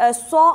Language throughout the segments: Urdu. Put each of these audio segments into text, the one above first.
100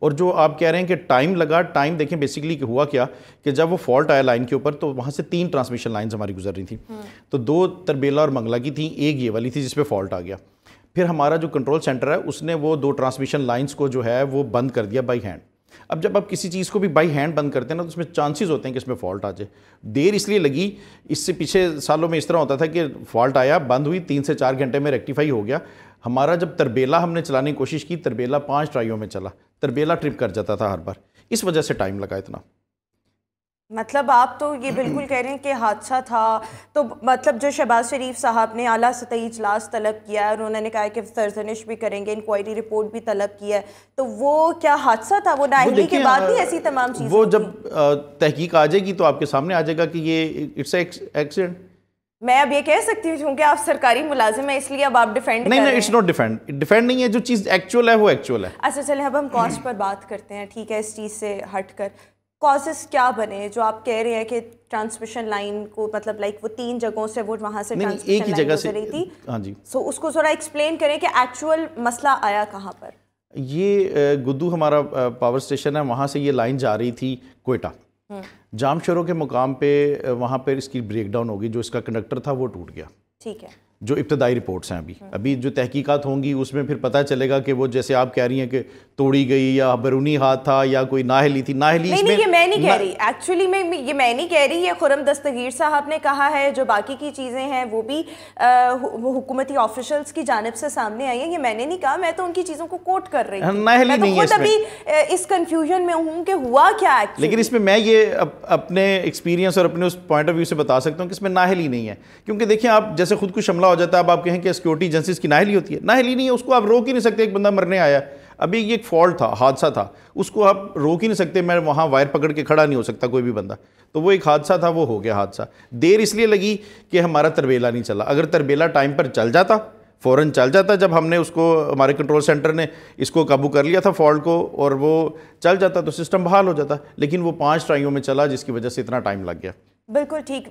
اور جو آپ کہہ رہے ہیں کہ ٹائم لگا، ٹائم دیکھیں بیسیکلی کہ ہوا کیا کہ جب وہ فالٹ آیا لائن کے اوپر تو وہاں سے 3 ٹرانسمیشن لائنز ہماری گزر رہی تھیں، تو 2 تربیلا اور منگلا کی تھیں، ایک یہ والی تھی جس پہ فالٹ آ گیا. پھر ہمارا جو کنٹرول سینٹر ہے اس نے وہ 2 ٹرانسمیشن لائنز کو جو ہے وہ بند کر دیا بائی ہینڈ. اب جب آپ کسی چیز کو بھی بائی ہینڈ بند کرتے ہیں نا تو اس میں چانسز ہوتے ہیں کہ اس میں فالٹ آ جائے. دیر اس لیے لگی، اس سے پیچھے سالوں میں اس طرح ہوتا تھا کہ فالٹ آیا، بند ہوئی، 3 سے 4 گھنٹے میں ریکٹیفائی ہو گیا. ہمارا جب تربیلا ہم نے چلانے کی کوشش کی، تربیلا 5 ٹرائیوں میں چلا، تربیلا ٹرپ کر جاتا تھا ہر بار، اس وجہ سے ٹائم لگا اتنا. مطلب آپ تو یہ بالکل کہہ رہے ہیں کہ حادثہ تھا. تو مطلب جو شہباز شریف صاحب نے اعلیٰ سطحی اجلاس طلب کیا ہے اور انہوں نے کہا کہ سرزنش بھی کریں گے، انکوائری رپورٹ بھی طلب کی ہے، تو وہ کیا حادثہ تھا؟ وہ نااہلی کے بعد نہیں ایسی تمام چیزیں؟ وہ جب تحقیق آ جائے گی تو آپ کے سامنے آ جائے گا کہ یہ اٹس ایکسیڈنٹ. میں اب یہ کہہ سکتی ہوں کیونکہ آپ سرکاری ملازم ہیں اس لیے اب آپ ڈیفینڈ نہیں نہیں، اٹس ناٹ ڈیفینڈ نہیں ہے، جو چیز ایکچوئل ہے وہ ایکچوئل ہے. اچھا چلیں اب ہم کاسٹ پر بات کرتے ہیں، ٹھیک ہے، اس چیز سے ہٹ کر کازز کیا بنے جو آپ کہہ رہے ہیں کہ ٹرانسمیشن لائن کو مطلب لائک وہ 3 جگہوں سے وہ وہاں سے ٹرانسمیشن لائن گزر رہی تھی. ہاں جی، سو اس کو ذرا ایکسپلین کریں کہ ایکچوئل مسئلہ آیا کہاں پر. یہ گدو ہمارا پاور اسٹیشن ہے، وہاں سے یہ لائن جا رہی تھی کوئٹہ. جام شوروں کے مقام پہ وہاں پر اس کی بریک ڈاؤن ہو گئی، جو اس کا کنڈکٹر تھا وہ ٹوٹ گیا. ٹھیک ہے، جو ابتدائی رپورٹس ہیں ابھی جو تحقیقات ہوں گی اس میں پھر پتہ چلے گا کہ وہ جیسے آپ کہہ رہی ہیں کہ توڑی گئی یا بیرونی ہاتھ تھا یا کوئی نااہلی تھی. نااہلی نہیں، یہ میں نہیں کہہ رہی، ایکچولی یہ میں نہیں کہہ رہی، یہ خرم دستگیر صاحب نے کہا ہے. جو باقی کی چیزیں ہیں وہ بھی حکومتی آفیشلز کی جانب سے سامنے آئی ہیں، یہ میں نے نہیں کہا، میں تو ان کی چیزوں کو کوٹ کر رہی ہوں. نااہلی نہیں ہے خود ابھی اس کنفیوژن میں ہوں کہ ہوا کیا ہے. لیکن اس میں یہ اپنے ایکسپیرینس اور اپنے اس پوائنٹ آف ویو سے بتا سکتا ہوں کہ اس میں نااہلی نہیں ہے. کیونکہ دیکھیں آپ جیسے خود کو شملہ ہو جاتا ہے، اب آپ کہیں کہ سیکورٹی ایجنسیز کی نااہلی ہوتی ہے، نااہلی نہیں ہے، اس کو آپ روک ہی نہیں سکتے. ایک بندہ مرنے آیا، ابھی یہ ایک فالٹ تھا، حادثہ تھا، اس کو آپ روک ہی نہیں سکتے. میں وہاں وائر پکڑ کے کھڑا نہیں ہو سکتا کوئی بھی بندہ، تو وہ ایک حادثہ تھا، وہ ہو گیا حادثہ. دیر اس لیے لگی کہ ہمارا تربیلا نہیں چلا. اگر تربیلا ٹائم پر چل جاتا، فوراً چل جاتا، جب ہم نے اس کو ہمارے کنٹرول سینٹر نے اس کو قابو کر لیا تھا فالٹ کو، اور وہ چل جاتا تو سسٹم بحال ہو جاتا. لیکن وہ 5 ٹرائیوں میں چلا جس کی وجہ سے اتنا ٹائم لگ گیا. بالکل ٹھیک.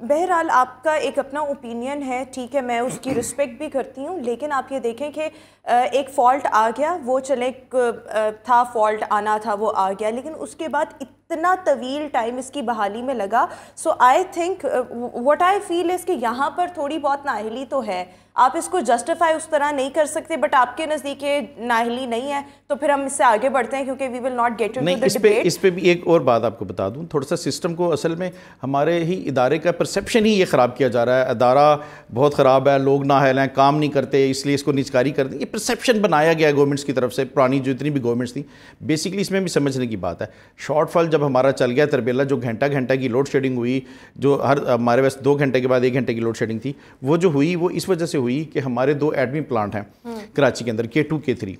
بہرحال آپ کا ایک اپنا اوپینین ہے، ٹھیک ہے، میں اس کی رسپیکٹ بھی کرتی ہوں. لیکن آپ یہ دیکھیں کہ ایک فالٹ آ گیا، وہ چلے تھا، فالٹ آنا تھا وہ آ گیا، لیکن اس کے بعد اتنا طویل ٹائم اس کی بحالی میں لگا. سو آئی تھنک واٹ آئی فیل از کہ یہاں پر تھوڑی بہت نااہلی تو ہے. آپ اس کو جسٹیفائی اس طرح نہیں کر سکتے، بٹ آپ کے نزدیک یہ نااہلی نہیں ہے تو پھر ہم اس سے آگے بڑھتے ہیں کیونکہ we will not get into the debate. اس پہ بھی ایک اور بات آپ کو بتا دوں، تھوڑا سا سسٹم کو اصل میں ہمارے ہی ادارے کا پرسیپشن ہی یہ خراب کیا جا رہا ہے. ادارہ بہت خراب ہے، لوگ نااہل ہیں، کام نہیں کرتے، اس لیے اس کو نجکاری کر دیں. یہ پرسیپشن بنایا گیا ہے گورنمنٹس کی طرف سے، پرانی جو اتنی بھی گورنمنٹس تھیں. بیسکلی اس میں بھی سمجھنے کی بات ہے. شارٹ فال جب ہمارا چل گیا تربیلا، جو گھنٹہ کی لوڈ شیڈنگ ہوئی، جو ہمارے پاس 2 گھنٹے کے بعد 1 گھنٹے کی لوڈ شیڈنگ تھی، وہ جو ہوئی وہ اس وجہ سے ہوئی کہ ہمارے 2 ایڈمی پلانٹ ہیں کراچی کے اندر، K2 K3.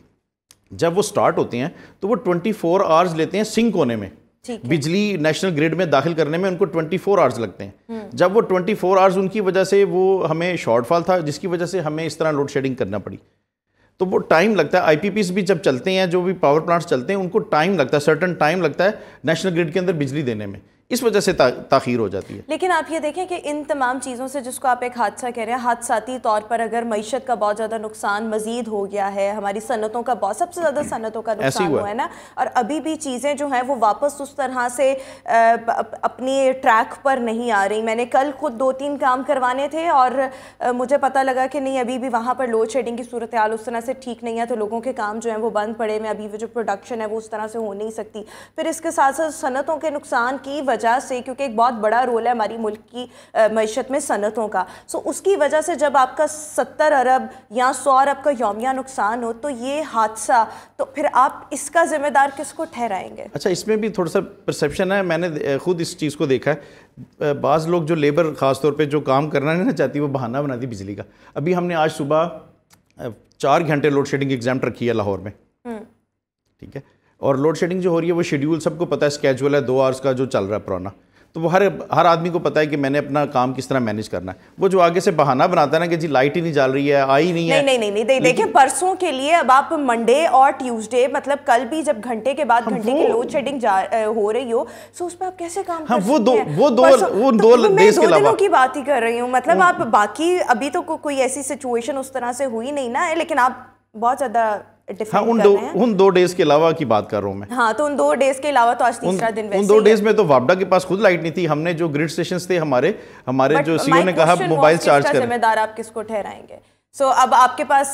جب وہ سٹارٹ ہوتے ہیں تو وہ 24 آورز لیتے ہیں سنک ہونے میں، بجلی نیشنل گریڈ میں داخل کرنے میں ان کو 24 آورز لگتے ہیں. جب وہ 24 آورز ان کی وجہ سے وہ ہمیں شارٹ فال تھا، جس کی وجہ سے ہمیں اس طرح لوڈ شیڈنگ کرنا پڑی. تو وہ ٹائم لگتا ہے. آئی پی پیز بھی جب چلتے ہیں، جو بھی پاور پلانٹس چلتے ہیں، ان کو ٹائم لگتا ہے، سرٹن ٹائم لگتا ہے نیشنل گریڈ کے اندر بجلی دینے میں. اس وجہ سے تاخیر ہو جاتی ہے. لیکن آپ یہ دیکھیں کہ ان تمام چیزوں سے، جس کو آپ ایک حادثہ کہہ رہے ہیں، حادثاتی طور پر اگر معیشت کا بہت زیادہ نقصان مزید ہو گیا ہے، ہماری صنعتوں کا سب سے زیادہ صنعتوں کا نقصان ہوا ہے نا، اور ابھی بھی چیزیں جو ہیں وہ واپس اس طرح سے اپنی ٹریک پر نہیں آ رہی. میں نے کل خود 2-3 کام کروانے تھے اور مجھے پتہ لگا کہ نہیں، ابھی بھی وہاں پر لوڈ شیڈنگ کی صورتحال اس طرح سے ٹھیک نہیں ہے، تو لوگوں کے کام جو ہیں وہ بند پڑے میں. ابھی جو پروڈکشن ہے وہ اس طرح سے ہو نہیں سکتی. پھر اس کے ساتھ ساتھ صنعتوں کے نقصان کی وجہ سے، کیونکہ ایک بہت بڑا رول ہے ہماری ملک کی معیشت میں صنعتوں کا، سو اس کی وجہ سے جب آپ کا 70 ارب یا 100 ارب کا یومیہ نقصان ہو تو یہ حادثہ، تو پھر آپ اس کا ذمہ دار کس کو ٹھہرائیں گے؟ اچھا، اس میں بھی تھوڑا سا پرسیپشن ہے. میں نے خود اس چیز کو دیکھا ہے. بعض لوگ جو لیبر خاص طور پہ جو کام کرنا نہیں چاہتی، وہ بہانہ بناتی بجلی کا. ابھی ہم نے آج صبح 4 گھنٹے لوڈ شیڈنگ ایگزامٹ رکھی ہے لاہور میں، ٹھیک ہے، اور لوڈ شیڈنگ جو ہو رہی ہے وہ شیڈیول سب کو پتہ ہے، اسکیجول ہے 2 آورس کا جو چل رہا ہے پرانا. تو وہ ہر آدمی کو پتہ ہے کہ میں نے اپنا کام کس طرح مینیج کرنا ہے. وہ جو آگے سے بہانہ بناتا ہے نا کہ جی لائٹ ہی نہیں جال رہی ہے، آئی نہیں ہے. نہیں دیکھیں، پرسوں کے لیے اب آپ منڈے اور ٹیوزڈے، مطلب کل بھی جب گھنٹے کے بعد گھنٹے کی لوڈ شیڈنگ ہو رہی ہو، سو اس پہ آپ کیسے کام کر سکتے ہیں؟ وہ دو ڈیز کے علاوہ دنوں کی بات ہی کر رہی ہوں. مطلب آپ باقی ابھی تو کوئی ایسی سچویشن اس طرح سے ہوئی نہیں نا، لیکن آپ بہت زیادہ ڈیفینڈ کر رہے ہیں. ان 2 ڈیز کے علاوہ کی بات کر رہا ہوں میں. ہاں تو ان 2 ڈیز کے علاوہ تو آج تیسرا دن ویسے ان 2 ڈیز میں تو وابڈا کے پاس خود لائٹ نہیں تھی. ہم نے جو گریڈ اسٹیشنز تھے ہمارے جو سی او نے کہا موبائل چارج کریں. ذمہ دار آپ کس کو ٹھہرائیں گے؟ سو اب آپ کے پاس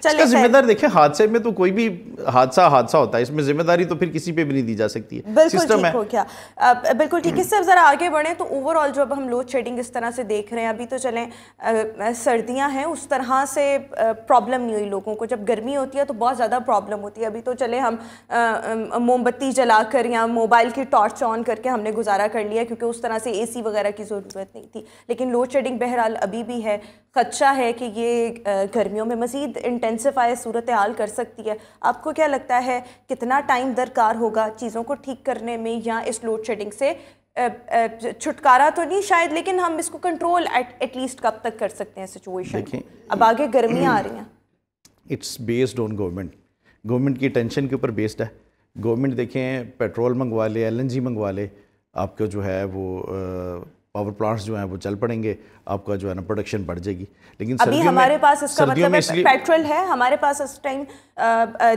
چلے ذمہ دار دیکھیں حادثے میں تو کوئی بھی حادثہ ہوتا ہے, اس میں ذمہ داری تو پھر کسی پہ بھی نہیں دی جا سکتی ہے. بالکل ٹھیک ہو گیا, بالکل ٹھیک. اس سے ذرا آگے بڑھیں تو اوور آل جو اب ہم لوڈ شیڈنگ اس طرح سے دیکھ رہے ہیں, ابھی تو چلیں سردیاں ہیں اس طرح سے پرابلم نہیں ہوئی لوگوں کو. جب گرمی ہوتی ہے تو بہت زیادہ پرابلم ہوتی ہے. ابھی تو چلیں ہم موم بتی جلا کر یا موبائل کی ٹارچ آن کر کے ہم نے گزارا کر لیا کیونکہ اس طرح سے اے سی وغیرہ کی ضرورت نہیں تھی. لیکن لوڈ شیڈنگ بہرحال ابھی بھی ہے. خدشہ ہے کہ یہ گرمیوں میں مزید انٹینسیفائی صورتحال کر سکتی ہے. آپ کو کیا لگتا ہے کتنا ٹائم درکار ہوگا چیزوں کو ٹھیک کرنے میں, یا اس لوڈ شیڈنگ سے چھٹکارا تو نہیں شاید, لیکن ہم اس کو کنٹرول ایٹ لیسٹ کب تک کر سکتے ہیں سچویشن کو؟ اب آگے گرمیاں آ رہی ہیں. اٹس بیسڈ آن گورنمنٹ کی ٹینشن کے اوپر بیسڈ ہے. گورنمنٹ دیکھیں پیٹرول منگوا لے, LNG منگوا لے, آپ کا جو ہے وہ پاور پلانٹس جو ہیں وہ چل پڑیں گے, آپ کا جو ہے نا پروڈکشن بڑھ جائے گی. لیکن ابھی ہمارے پاس اس کا مطلب ہے پیٹرول ہے, ہمارے پاس اس ٹائم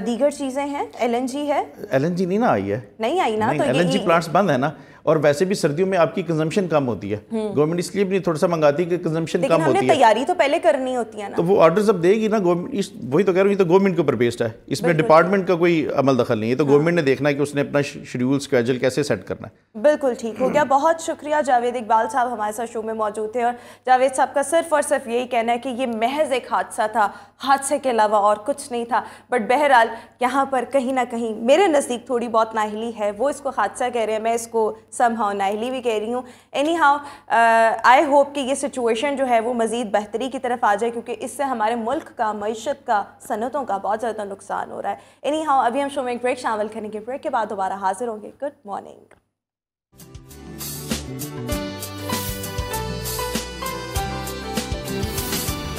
دیگر چیزیں ہیں, LNG ہے. LNG نہیں نا آئی ہے, نہیں آئی نا, تو LNG پلانٹس بند ہے نا. اور ویسے بھی سردیوں میں آپ کی کنزمپشن کم ہوتی ہے. گورنمنٹ اس لیے بھی تھوڑا سا منگاتی ہے کہ کنزمپشن کم ہوتی ہے. لیکن ہم نے تیاری تو پہلے کرنی ہوتی ہے نا. تو وہ آرڈرز اب دے گی نا گورنمنٹ, وہی تو کہہ رہا ہوں, یہ تو گورنمنٹ کے اوپر بیسڈ ہے. اس میں ڈپارٹمنٹ کا کوئی عمل دخل نہیں ہے. تو گورنمنٹ نے دیکھنا ہے کہ اس نے اپنا شیڈیول اسکیجول کیسے سیٹ کرنا ہے. بالکل ٹھیک ہو گیا. بہت شکریہ جاوید اقبال صاحب ہمارے ساتھ شو میں موجود تھے. اور جاوید صاحب کا صرف اور صرف یہی کہنا ہے کہ یہ محض ایک حادثہ تھا, حادثے کے علاوہ اور کچھ نہیں تھا. بٹ بہرحال یہاں پر کہیں نہ کہیں میرے نزدیک تھوڑی بہت نااہلی ہے. وہ اس کو حادثہ کہہ رہے ہیں, میں اس کو سم ہاؤ نااہلی بھی کہہ رہی ہوں. اینی ہاؤ آئی ہوپ کہ یہ سچویشن جو ہے وہ مزید بہتری کی طرف آ جائے, کیونکہ اس سے ہمارے ملک کا, معیشت کا, صنعتوں کا بہت زیادہ نقصان ہو رہا ہے. اینی ہاؤ ابھی ہم شو میں ایک بریک شامل کریں گے. بریک کے بعد دوبارہ حاضر ہوں گے. Good morning.